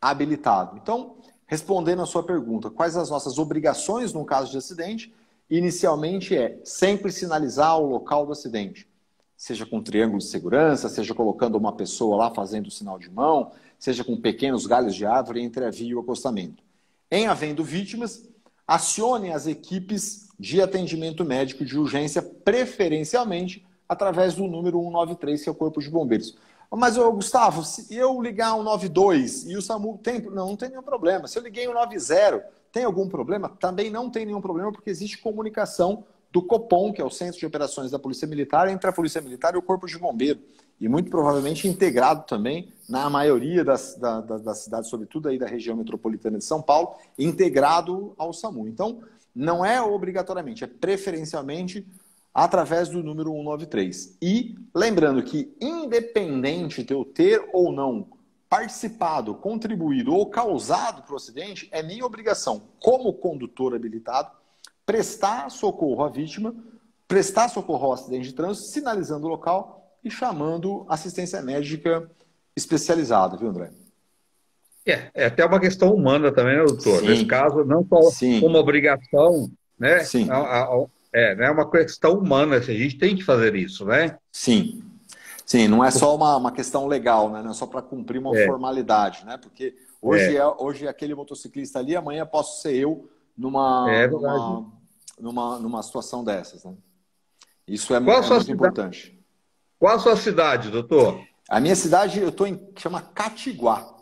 habilitado. Então, respondendo a sua pergunta, quais as nossas obrigações no caso de acidente? Inicialmente é sempre sinalizar o local do acidente, seja com triângulo de segurança, seja colocando uma pessoa lá fazendo o sinal de mão, seja com pequenos galhos de árvore entre a via e o acostamento. Em havendo vítimas, acione as equipes de atendimento médico de urgência, preferencialmente através do número 193, que é o Corpo de Bombeiros. Mas, Gustavo, se eu ligar 192 e o SAMU tem... Não tem nenhum problema. Se eu liguei 190, tem algum problema? Também não tem nenhum problema, porque existe comunicação do Copom, que é o Centro de Operações da Polícia Militar, entre a Polícia Militar e o Corpo de Bombeiro. E muito provavelmente integrado também na maioria das cidades, sobretudo aí da região metropolitana de São Paulo, integrado ao SAMU. Então, não é obrigatoriamente, é preferencialmente através do número 193. E lembrando que, independente de eu ter ou não participado, contribuído ou causado para o acidente, é minha obrigação, como condutor habilitado, prestar socorro à vítima, prestar socorro ao acidente de trânsito, sinalizando o local e chamando assistência médica especializada, viu, André? É até uma questão humana também, né, doutor? Sim, Nesse caso, não só sim, uma obrigação, né? sim, É uma questão humana, assim, a gente tem que fazer isso, né? sim. Sim, não é só uma questão legal, né? Não é só para cumprir uma É, formalidade, né? Porque é, hoje é aquele motociclista ali, amanhã posso ser eu é verdade. numa situação dessas, né? Isso é, Qual a é sua muito cidade, importante. qual a sua cidade, doutor? A minha cidade, eu estou em, chama Catiguá.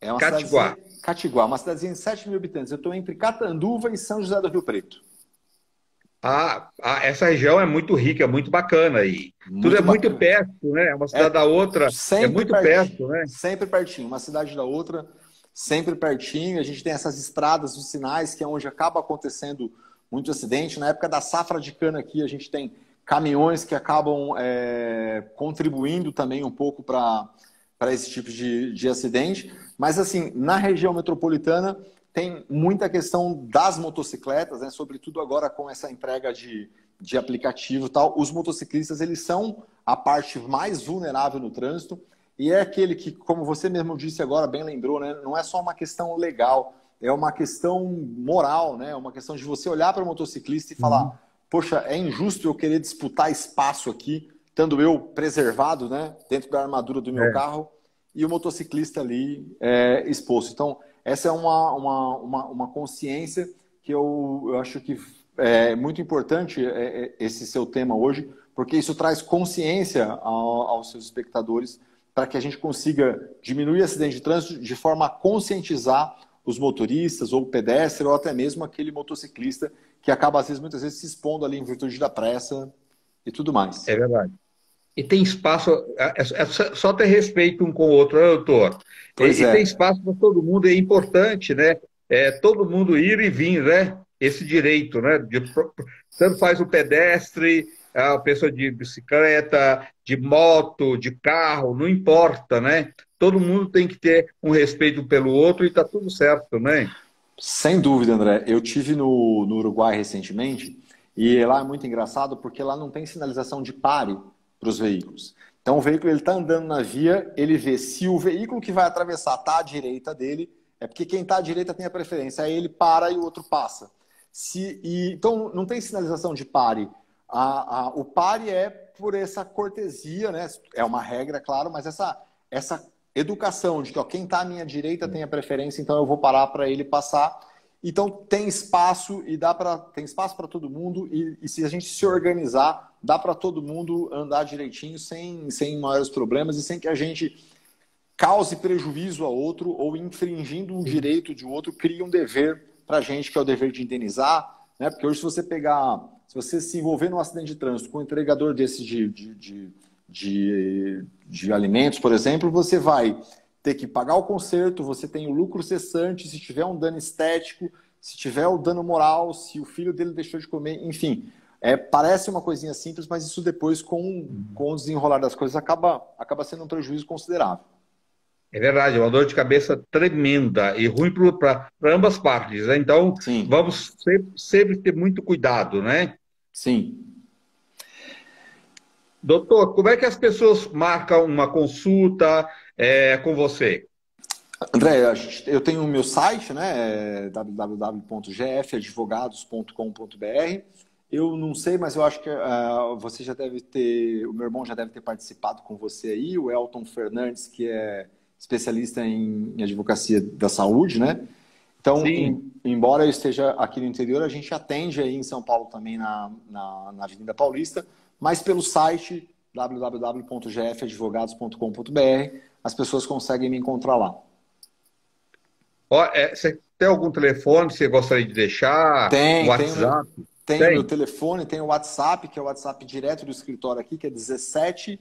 É uma cidadezinha, Catiguá. Catiguá, uma cidadezinha de 7 mil habitantes. Eu estou entre Catanduva e São José do Rio Preto. Essa região é muito rica, é muito bacana aí. Tudo é Muito muito bacana. perto, né? Uma cidade É da outra é sempre muito pertinho, perto, né? sempre pertinho. Uma cidade da outra, sempre pertinho. A gente tem essas estradas, os sinais, que é onde acaba acontecendo muito acidente. Na época da safra de cana aqui, a gente tem caminhões que acabam contribuindo também um pouco para esse tipo de acidente. Mas, assim, na região metropolitana, tem muita questão das motocicletas, né? Sobretudo agora com essa entrega de aplicativo e tal. Os motociclistas, eles são a parte mais vulnerável no trânsito e é aquele que, como você mesmo disse agora, bem lembrou, né? Não é só uma questão legal, é uma questão moral, né? É uma questão de você olhar para o motociclista e Uhum. falar, poxa, é injusto eu querer disputar espaço aqui, estando eu preservado, né? Dentro da armadura do meu É, carro e o motociclista ali exposto. Então, essa é uma consciência que eu acho que é muito importante esse seu tema hoje, porque isso traz consciência aos seus espectadores para que a gente consiga diminuir acidente de trânsito de forma a conscientizar os motoristas ou o pedestre ou até mesmo aquele motociclista que acaba, às vezes, muitas vezes, se expondo ali em virtude da pressa e tudo mais. é verdade. E tem espaço, é só ter respeito um com o outro, né, doutor? Pois E tem é, espaço para todo mundo, é importante, né? Todo mundo ir e vir, né? Esse direito, né? Tanto faz o pedestre, a pessoa de bicicleta, de moto, de carro, não importa, né? Todo mundo tem que ter um respeito pelo outro e está tudo certo, né? sem dúvida, André. Eu tive no Uruguai recentemente e lá é muito engraçado porque lá não tem sinalização de pare para os veículos. Então o veículo ele está andando na via, ele vê se o veículo que vai atravessar está à direita dele, é porque quem está à direita tem a preferência, aí ele para e o outro passa. Então não tem sinalização de pare. O pare é por essa cortesia, né? É uma regra, claro, mas essa educação de que ó, quem está à minha direita tem a preferência, então eu vou parar para ele passar. Então tem espaço e tem espaço para todo mundo e se a gente se organizar, dá para todo mundo andar direitinho sem maiores problemas e sem que a gente cause prejuízo a outro ou infringindo um direito de outro, cria um dever para a gente, que é o dever de indenizar, né? Porque hoje se você se envolver num acidente de trânsito com um entregador desse de alimentos, por exemplo, você vai ter que pagar o conserto, você tem o lucro cessante, se tiver um dano estético, se tiver o dano moral, se o filho dele deixou de comer, enfim. Parece uma coisinha simples, mas isso depois, com o desenrolar das coisas, acaba sendo um prejuízo considerável. É verdade, é uma dor de cabeça tremenda e ruim para ambas partes, né? Então, Sim, vamos sempre ter muito cuidado, né? sim. Doutor, como é que as pessoas marcam uma consulta com você? André, eu tenho o meu site, né, www.gfadvogados.com.br. Eu não sei, mas eu acho que você já deve ter, o meu irmão já deve ter participado com você aí, o Elton Fernandes, que é especialista em advocacia da saúde, né? Então, Sim. embora eu esteja aqui no interior, a gente atende aí em São Paulo também na Avenida Paulista, mas pelo site www.gfadvogados.com.br as pessoas conseguem me encontrar lá. Ó, você tem algum telefone que você gostaria de deixar? Um Tem, WhatsApp? Tem o meu Tem? telefone, tem o WhatsApp, que é o WhatsApp direto do escritório aqui, que é 17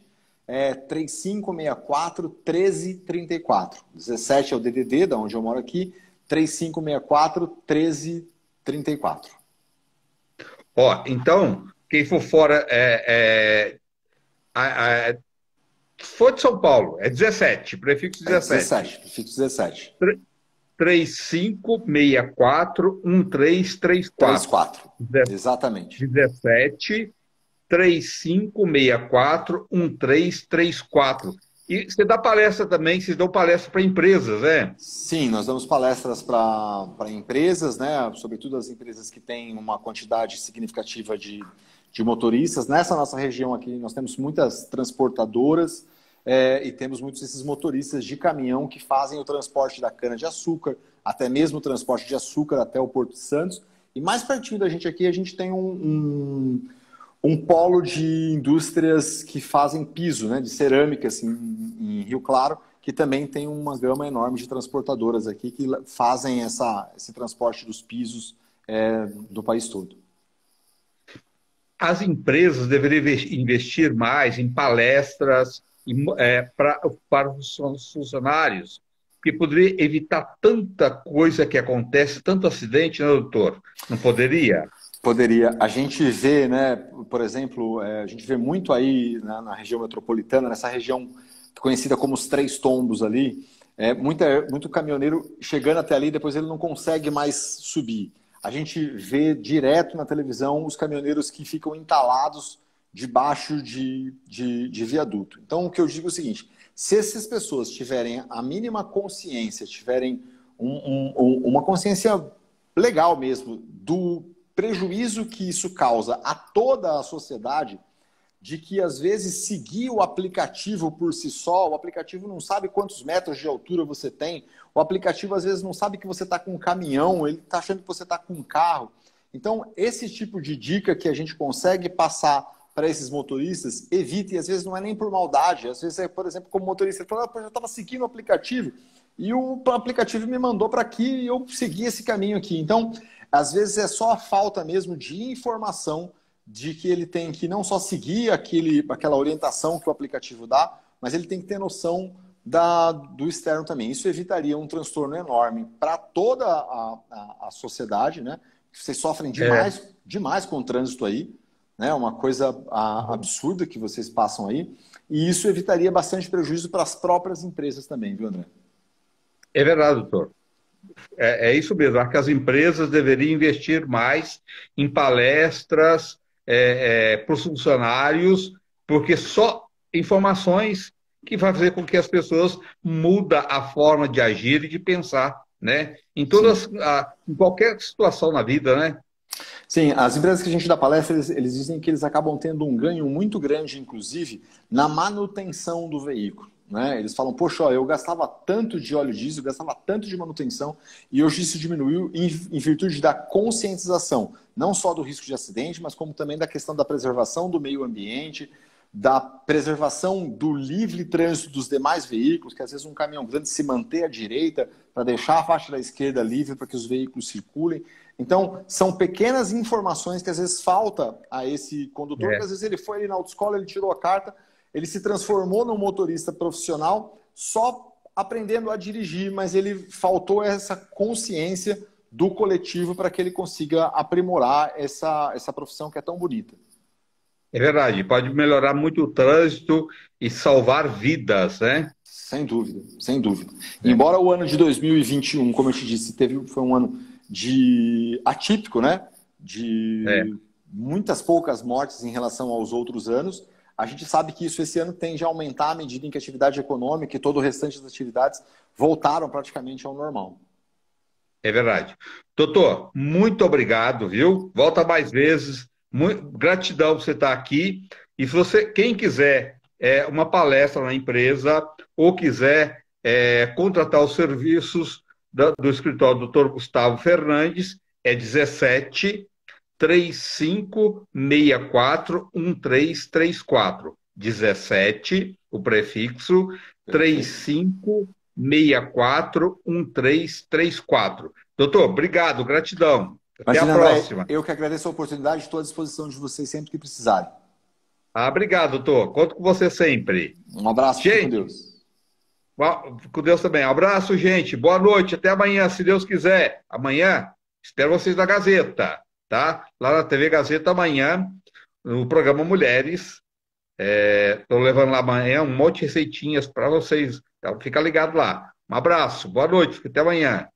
3564 1334. 17 é o DDD, da onde eu moro aqui, 3564 1334. Ó, então, quem for fora, for de São Paulo, é 17, prefixo É 17. 17, fixo 17. 3564-1334. 34. Exatamente. 17 3564-1334. E você dá palestra também, vocês dão palestra para empresas, né? Sim, nós damos palestras para empresas, né? Sobretudo as empresas que têm uma quantidade significativa de motoristas. Nessa nossa região aqui, nós temos muitas transportadoras e temos muitos desses motoristas de caminhão que fazem o transporte da cana-de-açúcar, até mesmo o transporte de açúcar até o Porto de Santos. E mais pertinho da gente aqui, a gente tem um polo de indústrias que fazem piso, né, de cerâmica, assim, em Rio Claro, que também tem uma gama enorme de transportadoras aqui que fazem esse transporte dos pisos do país todo. As empresas deveriam investir mais em palestras para os funcionários, que poderia evitar tanta coisa que acontece, tanto acidente, né, doutor? Não poderia? Poderia. A gente vê, né, por exemplo, a gente vê muito aí na região metropolitana, nessa região conhecida como os Três Tombos ali, muito caminhoneiro chegando até ali, depois ele não consegue mais subir. A gente vê direto na televisão os caminhoneiros que ficam entalados debaixo de viaduto. Então, o que eu digo é o seguinte, se essas pessoas tiverem a mínima consciência, tiverem uma consciência legal mesmo do prejuízo que isso causa a toda a sociedade, de que às vezes seguir o aplicativo por si só, o aplicativo não sabe quantos metros de altura você tem, o aplicativo às vezes não sabe que você está com um caminhão, ele está achando que você está com um carro. Então, esse tipo de dica que a gente consegue passar para esses motoristas, evite, e às vezes não é nem por maldade, às vezes é, por exemplo, como motorista, ele fala, eu estava seguindo o aplicativo e o aplicativo me mandou para aqui e eu segui esse caminho aqui. Então, às vezes é só a falta mesmo de informação de que ele tem que não só seguir aquela orientação que o aplicativo dá, mas ele tem que ter noção do externo também. Isso evitaria um transtorno enorme para toda a sociedade, né? Vocês sofrem demais com o trânsito aí, né? Uma coisa absurda que vocês passam aí. E isso evitaria bastante prejuízo para as próprias empresas também, viu, André? É verdade, doutor. É isso mesmo. Acho que as empresas deveriam investir mais em palestras para os funcionários, porque só informações que vai fazer com que as pessoas mudem a forma de agir e de pensar, né? Em qualquer situação na vida, né? Sim, as empresas que a gente dá palestra, eles dizem que eles acabam tendo um ganho muito grande, inclusive, na manutenção do veículo. Né? Eles falam, poxa, eu gastava tanto de óleo diesel, gastava tanto de manutenção, e hoje isso diminuiu em virtude da conscientização, não só do risco de acidente, mas como também da questão da preservação do meio ambiente, da preservação do livre trânsito dos demais veículos, que às vezes um caminhão grande se manter à direita para deixar a faixa da esquerda livre para que os veículos circulem. Então, são pequenas informações que às vezes falta a esse condutor, que às vezes ele foi ali na autoescola, ele tirou a carta, ele se transformou num motorista profissional só aprendendo a dirigir, mas ele faltou essa consciência do coletivo para que ele consiga aprimorar essa profissão que é tão bonita. É verdade, pode melhorar muito o trânsito e salvar vidas, né? Sem dúvida, sem dúvida. Embora o ano de 2021, como eu te disse, foi um ano atípico, né? De muitas poucas mortes em relação aos outros anos, a gente sabe que isso esse ano tende a aumentar à medida em que a atividade econômica e todo o restante das atividades voltaram praticamente ao normal. É verdade. Doutor, muito obrigado, viu? Volta mais vezes. Gratidão por você estar aqui. E se quem quiser uma palestra na empresa ou quiser contratar os serviços do escritório do Dr. Gustavo Fernandes, é 17 3564 1334. 17, o prefixo, 3564 1334. Doutor, obrigado, gratidão. Até a Imagina, André, próxima. eu que agradeço a oportunidade, estou à disposição de vocês sempre que precisarem. Obrigado, doutor. Conto com você sempre. Um abraço, fique com Gente, Deus. com Deus também. Abraço, gente. Boa noite. Até amanhã, se Deus quiser. Amanhã, espero vocês na Gazeta, tá? Lá na TV Gazeta, amanhã, no programa Mulheres. Estou levando lá amanhã um monte de receitinhas para vocês. Então, fica ligado lá. Um abraço. Boa noite. Até amanhã.